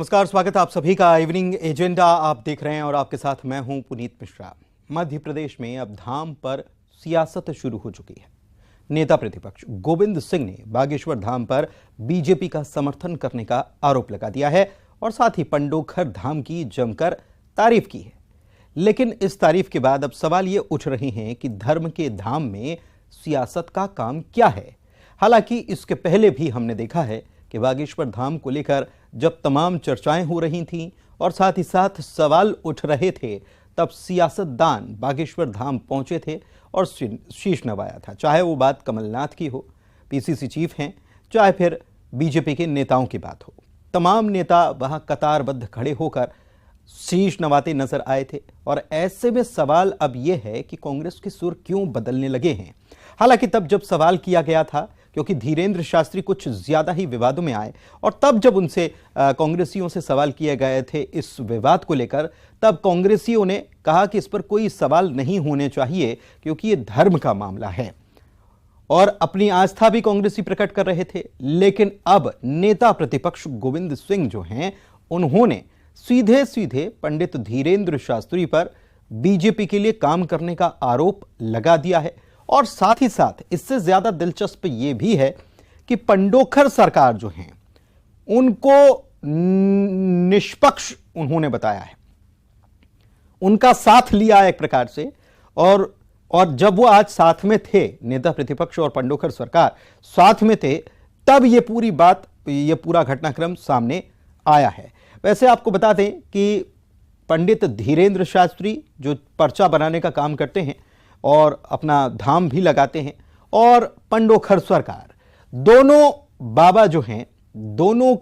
नमस्कार, स्वागत है आप सभी का इवनिंग एजेंडा आप देख रहे हैं और आपके साथ मैं हूं पुनीत मिश्रा। मध्य प्रदेश में अब धाम पर सियासत शुरू हो चुकी है। नेता प्रतिपक्ष गोविंद सिंह ने बागेश्वर धाम पर बीजेपी का समर्थन करने का आरोप लगा दिया है और साथ ही पंडोखर धाम की जमकर तारीफ की है। लेकिन इस तारीफ के बाद अब सवाल ये उठ रहे हैं कि धर्म के धाम में सियासत का काम क्या है। हालांकि इसके पहले भी हमने देखा है कि बागेश्वर धाम को लेकर जब तमाम चर्चाएं हो रही थीं और साथ ही साथ सवाल उठ रहे थे, तब सियासतदान बागेश्वर धाम पहुंचे थे और शीश नवाया था। चाहे वो बात कमलनाथ की हो, पीसीसी चीफ हैं, चाहे फिर बीजेपी के नेताओं की बात हो, तमाम नेता वहां कतारबद्ध खड़े होकर शीश नवाते नजर आए थे। और ऐसे में सवाल अब यह है कि कांग्रेस के सुर क्यों बदलने लगे हैं। हालांकि तब जब सवाल किया गया था, क्योंकि धीरेन्द्र शास्त्री कुछ ज्यादा ही विवादों में आए और तब जब उनसे कांग्रेसियों से सवाल किए गए थे इस विवाद को लेकर, तब कांग्रेसियों ने कहा कि इस पर कोई सवाल नहीं होने चाहिए क्योंकि ये धर्म का मामला है और अपनी आस्था भी कांग्रेसी प्रकट कर रहे थे। लेकिन अब नेता प्रतिपक्ष गोविंद सिंह जो हैं, उन्होंने सीधे सीधे पंडित धीरेन्द्र शास्त्री पर बीजेपी के लिए काम करने का आरोप लगा दिया है। और साथ ही साथ इससे ज्यादा दिलचस्प यह भी है कि पंडोखर सरकार जो है उनको निष्पक्ष उन्होंने बताया है, उनका साथ लिया एक प्रकार से। और जब वो आज साथ में थे, नेता प्रतिपक्ष और पंडोखर सरकार साथ में थे, तब ये पूरी बात, ये पूरा घटनाक्रम सामने आया है। वैसे आपको बता दें कि पंडित धीरेन्द्र शास्त्री जो पर्चा बनाने का काम करते हैं और अपना धाम भी लगाते हैं, और पंडोखर सरकार, दोनों बाबा जो हैं, दोनों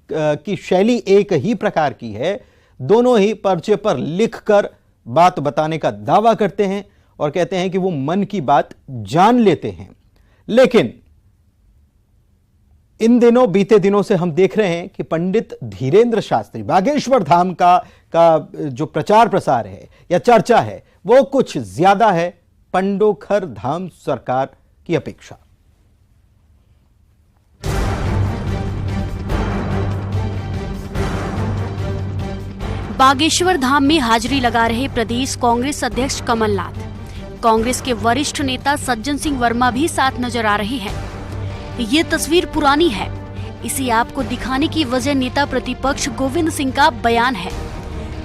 की शैली एक ही प्रकार की है। दोनों ही पर्चे पर लिखकर बात बताने का दावा करते हैं और कहते हैं कि वो मन की बात जान लेते हैं। लेकिन इन दिनों, बीते दिनों से हम देख रहे हैं कि पंडित धीरेन्द्र शास्त्री, बागेश्वर धाम का जो प्रचार प्रसार है या चर्चा है, वो कुछ ज्यादा है पंडोखर धाम सरकार की अपेक्षा। बागेश्वर धाम में हाजिरी लगा रहे प्रदेश कांग्रेस अध्यक्ष कमलनाथ, कांग्रेस के वरिष्ठ नेता सज्जन सिंह वर्मा भी साथ नजर आ रहे हैं। ये तस्वीर पुरानी है, इसे आपको दिखाने की वजह नेता प्रतिपक्ष गोविंद सिंह का बयान है।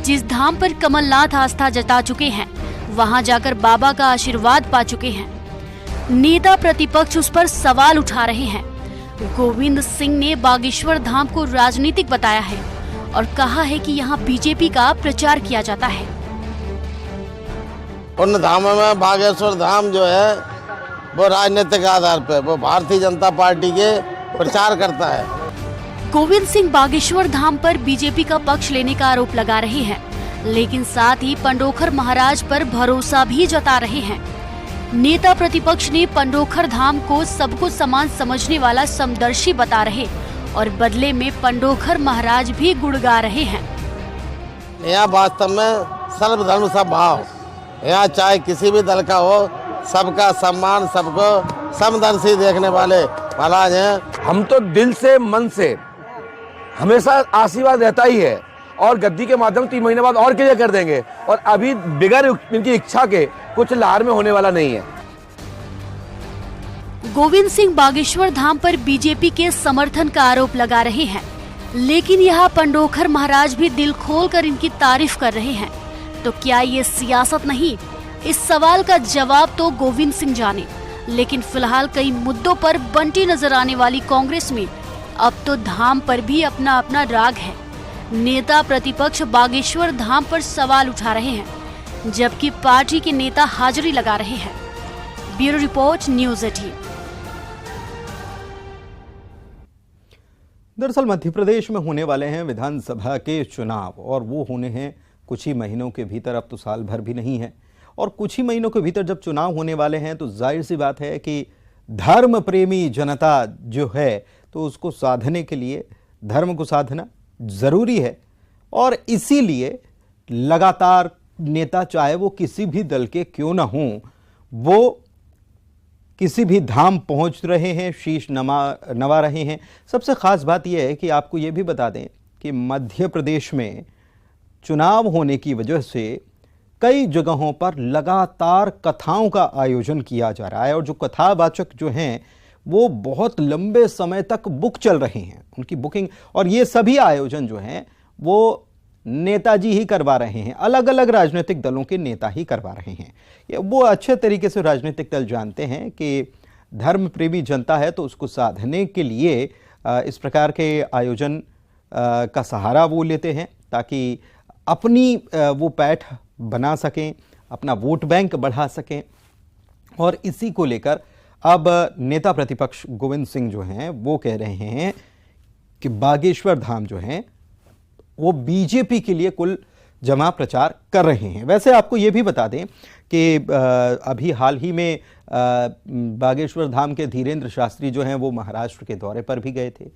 जिस धाम पर कमलनाथ आस्था जता चुके हैं, वहां जाकर बाबा का आशीर्वाद पा चुके हैं। नेता प्रतिपक्ष उस पर सवाल उठा रहे हैं। गोविंद सिंह ने बागेश्वर धाम को राजनीतिक बताया है और कहा है कि यहां बीजेपी का प्रचार किया जाता है। उन धामों में बागेश्वर धाम जो है वो राजनीतिक आधार पर वो भारतीय जनता पार्टी के प्रचार करता है। गोविंद सिंह बागेश्वर धाम पर बीजेपी का पक्ष लेने का आरोप लगा रहे हैं, लेकिन साथ ही पंडोखर महाराज पर भरोसा भी जता रहे हैं। नेता प्रतिपक्ष ने पंडोखर धाम को सबको समान समझने वाला समदर्शी बता रहे और बदले में पंडोखर महाराज भी गुणगा रहे हैं। यहाँ वास्तव में सर्वधर्म समभाव, यहाँ चाहे किसी भी दल का हो, सबका सम्मान, सबको समदर्शी देखने वाले महाराज हैं। हम तो दिल से, मन से हमेशा आशीर्वाद रहता ही है और गद्दी के माध्यम 3 महीने बाद और क्लियर कर देंगे, और अभी बिगैर इनकी इच्छा के कुछ लार में होने वाला नहीं है। गोविंद सिंह बागेश्वर धाम पर बीजेपी के समर्थन का आरोप लगा रहे हैं, लेकिन यहाँ पंडोखर महाराज भी दिल खोलकर इनकी तारीफ कर रहे हैं। तो क्या ये सियासत नहीं? इस सवाल का जवाब तो गोविंद सिंह जाने। लेकिन फिलहाल कई मुद्दों पर बंटी नजर आने वाली कांग्रेस में अब तो धाम पर भी अपना अपना राग है। नेता प्रतिपक्ष बागेश्वर धाम पर सवाल उठा रहे हैं, जबकि पार्टी के नेता हाजिरी लगा रहे हैं। Bureau report, news 18। दरअसल मध्य प्रदेश में होने वाले हैं विधानसभा के चुनाव और वो होने हैं कुछ ही महीनों के भीतर। अब तो साल भर भी नहीं है और कुछ ही महीनों के भीतर जब चुनाव होने वाले हैं तो जाहिर सी बात है कि धर्म प्रेमी जनता जो है तो उसको साधने के लिए धर्म को साधना जरूरी है। और इसीलिए लगातार नेता, चाहे वो किसी भी दल के क्यों ना हों, वो किसी भी धाम पहुंच रहे हैं, शीश नवा रहे हैं। सबसे खास बात यह है कि आपको यह भी बता दें कि मध्य प्रदेश में चुनाव होने की वजह से कई जगहों पर लगातार कथाओं का आयोजन किया जा रहा है और जो कथावाचक जो हैं वो बहुत लंबे समय तक बुक चल रहे हैं, उनकी बुकिंग, और ये सभी आयोजन जो हैं वो नेताजी ही करवा रहे हैं, अलग अलग राजनीतिक दलों के नेता ही करवा रहे हैं। वो अच्छे तरीके से राजनीतिक दल जानते हैं कि धर्म प्रेमी जनता है तो उसको साधने के लिए इस प्रकार के आयोजन का सहारा वो लेते हैं ताकि अपनी वो पैठ बना सकें, अपना वोट बैंक बढ़ा सकें। और इसी को लेकर अब नेता प्रतिपक्ष गोविंद सिंह जो हैं वो कह रहे हैं कि बागेश्वर धाम जो हैं वो बीजेपी के लिए कुल जमा प्रचार कर रहे हैं। वैसे आपको ये भी बता दें कि अभी हाल ही में बागेश्वर धाम के धीरेन्द्र शास्त्री जो हैं वो महाराष्ट्र के दौरे पर भी गए थे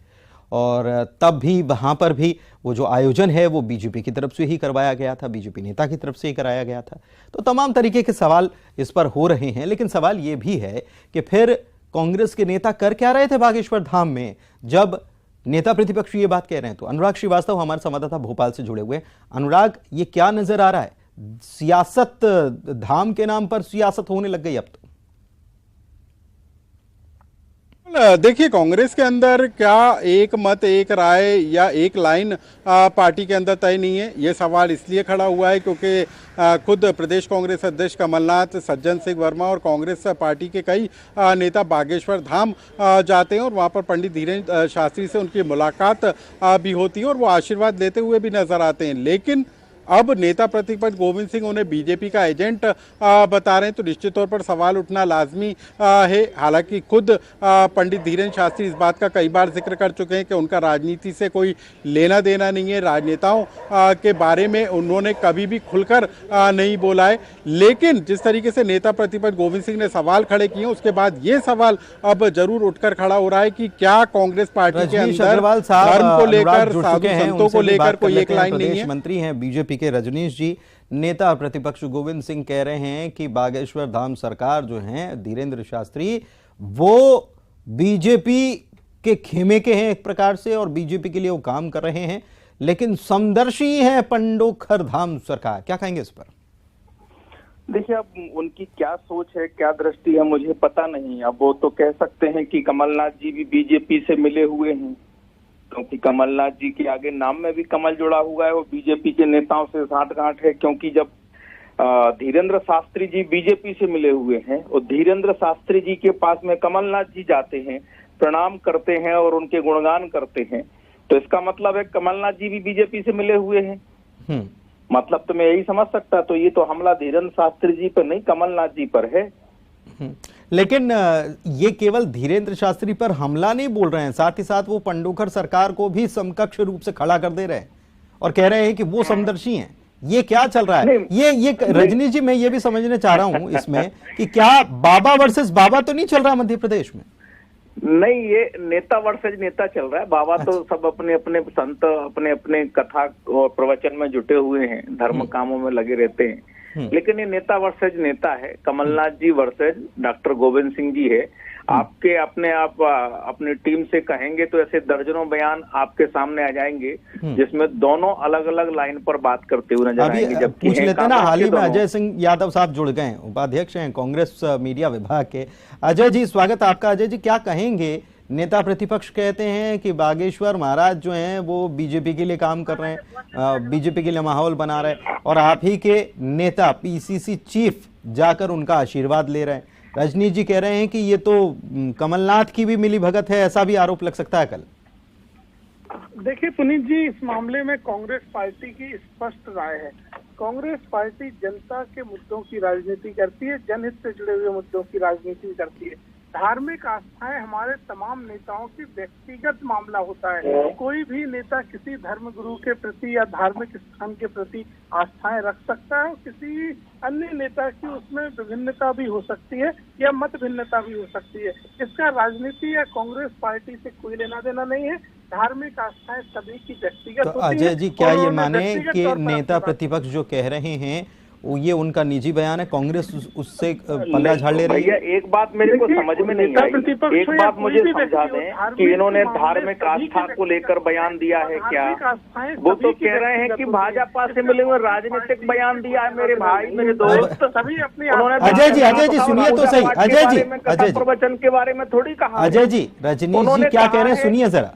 और तब भी वहाँ पर भी वो जो आयोजन है वो बीजेपी की तरफ से ही करवाया गया था, बीजेपी नेता की तरफ से ही कराया गया था। तो तमाम तरीके के सवाल इस पर हो रहे हैं, लेकिन सवाल ये भी है कि फिर कांग्रेस के नेता कर क्या रहे थे बागेश्वर धाम में जब नेता प्रतिपक्ष ये बात कह रहे हैं। तो अनुराग श्रीवास्तव हमारे संवाददाता भोपाल से जुड़े हुए हैं। अनुराग, ये क्या नजर आ रहा है? सियासत, धाम के नाम पर सियासत होने लग गई अब तो। देखिए, कांग्रेस के अंदर क्या एक मत एक राय या एक लाइन पार्टी के अंदर तय नहीं है, ये सवाल इसलिए खड़ा हुआ है क्योंकि खुद प्रदेश कांग्रेस अध्यक्ष कमलनाथ, सज्जन सिंह वर्मा और कांग्रेस पार्टी के कई नेता बागेश्वर धाम जाते हैं और वहां पर पंडित धीरेन्द्र शास्त्री से उनकी मुलाकात भी होती है और वो आशीर्वाद लेते हुए भी नजर आते हैं। लेकिन अब नेता प्रतिपक्ष गोविंद सिंह उन्हें बीजेपी का एजेंट बता रहे हैं तो निश्चित तौर पर सवाल उठना लाजमी है। हालांकि खुद पंडित धीरेन्द्र शास्त्री इस बात का कई बार जिक्र कर चुके हैं कि उनका राजनीति से कोई लेना देना नहीं है, राजनेताओं के बारे में उन्होंने कभी भी खुलकर नहीं बोला है। लेकिन जिस तरीके से नेता प्रतिपक्ष गोविंद सिंह ने सवाल खड़े किए उसके बाद ये सवाल अब जरूर उठकर खड़ा हो रहा है कि क्या कांग्रेस पार्टी के अंदर धर्म को लेकर, साधु संतों को लेकर कोई एक लाइन नहीं है। मंत्री हैं बीजेपी के रजनीश जी, नेता प्रतिपक्ष गोविंद सिंह कह रहे हैं कि बागेश्वर धाम सरकार जो है धीरेन्द्र शास्त्री वो बीजेपी के खेमे के हैं एक प्रकार से और बीजेपी के लिए वो काम कर रहे हैं, लेकिन समदर्शी है पंडोखर धाम सरकार। क्या कहेंगे इस पर? देखिए, अब उनकी क्या सोच है, क्या दृष्टि है, मुझे पता नहीं। अब वो तो कह सकते हैं कि कमलनाथ जी भी बीजेपी से मिले हुए हैं क्योंकि कमलनाथ जी के आगे नाम में भी कमल जुड़ा हुआ है, वो बीजेपी के नेताओं से साठगांठ है। क्योंकि जब धीरेन्द्र शास्त्री जी बीजेपी से मिले हुए हैं और धीरेन्द्र शास्त्री जी के पास में कमलनाथ जी जाते हैं, प्रणाम करते हैं और उनके गुणगान करते हैं, तो इसका मतलब है कमलनाथ जी भी बीजेपी से मिले हुए हैं। मतलब तो मैं यही समझ सकता। तो ये तो हमला धीरेन्द्र शास्त्री जी पर नहीं, कमलनाथ जी पर है। लेकिन ये केवल धीरेन्द्र शास्त्री पर हमला नहीं बोल रहे हैं, साथ ही साथ वो पंडोखर सरकार को भी समकक्ष रूप से खड़ा कर दे रहे हैं और कह रहे हैं कि वो समदर्शी हैं। ये क्या चल रहा है? ये रजनी जी, मैं ये भी समझना चाह रहा हूं इसमें कि क्या बाबा वर्सेस बाबा तो नहीं चल रहा मध्य प्रदेश में? नहीं, ये नेता वर्सेज नेता चल रहा है। बाबा तो सब अपने अपने संत अपने अपने कथा और प्रवचन में जुटे हुए हैं, धर्म कामों में लगे रहते हैं। लेकिन ये नेता वर्सेज नेता है। Kamal Nath G versus doctor Govind Singh ji है। आपके अपनी टीम से कहेंगे तो ऐसे दर्जनों बयान आपके सामने आ जाएंगे जिसमें दोनों अलग अलग लाइन पर बात करते हुए नजर आएंगे। जब पूछ लेते हैं ना, हाल ही में अजय सिंह यादव साहब जुड़ गए हैं, उपाध्यक्ष हैं कांग्रेस मीडिया विभाग के। अजय जी, स्वागत आपका। अजय जी, क्या कहेंगे? नेता प्रतिपक्ष कहते हैं कि बागेश्वर महाराज जो हैं वो बीजेपी के लिए काम कर रहे हैं, बीजेपी के लिए माहौल बना रहे हैं और आप ही के नेता पीसीसी चीफ जाकर उनका आशीर्वाद ले रहे हैं। रजनीश जी कह रहे हैं कि ये तो कमलनाथ की भी मिली भगत है, ऐसा भी आरोप लग सकता है कल। देखिए पुनीत जी, इस मामले में कांग्रेस पार्टी की स्पष्ट राय है। कांग्रेस पार्टी जनता के मुद्दों की राजनीति करती है, जनहित से जुड़े हुए मुद्दों की राजनीति करती है। धार्मिक आस्थाएं हमारे तमाम नेताओं की व्यक्तिगत मामला होता है। कोई भी नेता किसी धर्म गुरु के प्रति या धार्मिक स्थान के प्रति आस्थाएं रख सकता है, किसी अन्य नेता की उसमें विभिन्नता भी हो सकती है या मत भिन्नता भी हो सकती है। इसका राजनीति या कांग्रेस पार्टी से कोई लेना देना नहीं है। धार्मिक आस्थाएं सभी की व्यक्तिगत तो अजय जी, क्या ये माने कि नेता प्रतिपक्ष जो कह रहे हैं ये उनका निजी बयान है, कांग्रेस उससे पल्ला झाड़ ले रही है। भैया एक बात मेरे को समझ में नहीं आई, एक बात मुझे समझा दें कि इन्होंने धार्मिक आस्था को लेकर बयान दिया है क्या? वो तो कह रहे हैं कि भाजपा से मिले हुए राजनीतिक बयान दिया है। मेरे भाई, मेरे दोस्त, सभी अपने उन्होंने अजय जी सुनिए तो सही, अजय जी प्रवचन के बारे में थोड़ी कहा। अजय जी, रजनीश जी क्या कह रहे हैं सुनिए जरा।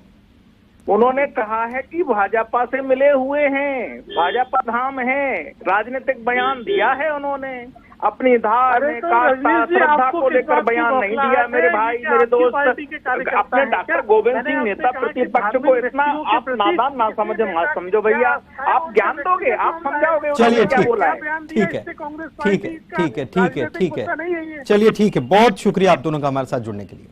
उन्होंने कहा है कि भाजपा से मिले हुए हैं, भाजपा धाम है, राजनीतिक बयान दिया है उन्होंने, अपनी धार्मिक आस्था श्रद्धा को लेकर बयान नहीं दिया। मेरे भाई, मेरे दोस्त, अपने डॉक्टर गोविंद सिंह नेता प्रतिपक्ष को इतना आप नादान ना समझो भैया। आप ज्ञान दोगे, आप समझाओगे चलिए क्या बोला है। ठीक है, चलिए ठीक है, बहुत शुक्रिया आप दोनों का हमारे साथ जुड़ने के लिए।